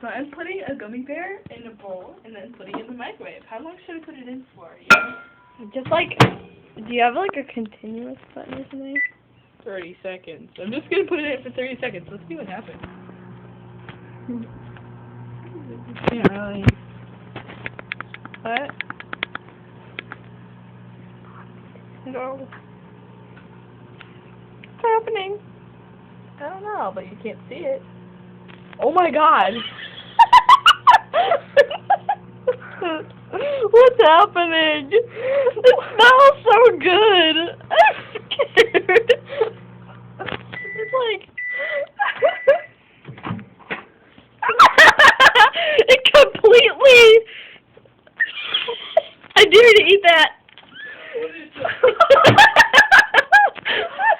So I'm putting a gummy bear in a bowl and then putting it in the microwave. How long should I put it in for? Yeah. Just like, do you have like a continuous button or something? 30 seconds. I'm just gonna put it in for 30 seconds. Let's see what happens. Can't really. What? No. What's happening? I don't know, but you can't see it. Oh my god! What's happening? It smells so good. I'm scared. It's like it completely. I dare to eat that.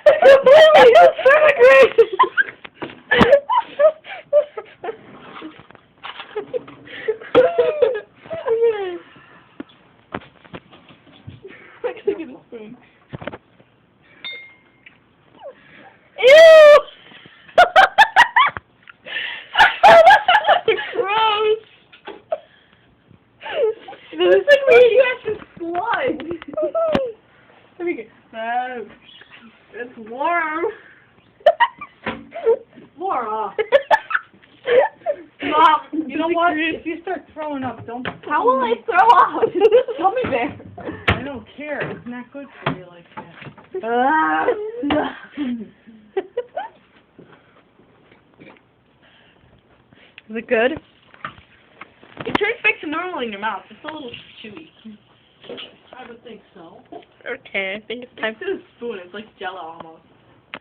It completely disintegrated. I gotta get a spoon. Ew! Oh, that's gross! This is like radioactive sludge. Let me get. It's warm. Laura. Mom, you know what? If you start throwing up, don't. How will I throw up? Tell me there. I don't care. It's not good for you like that. Is it good? It turns back to normal in your mouth. It's a little chewy. I would think so. Okay, I think it's time. It's a spoon. It's like Jello almost.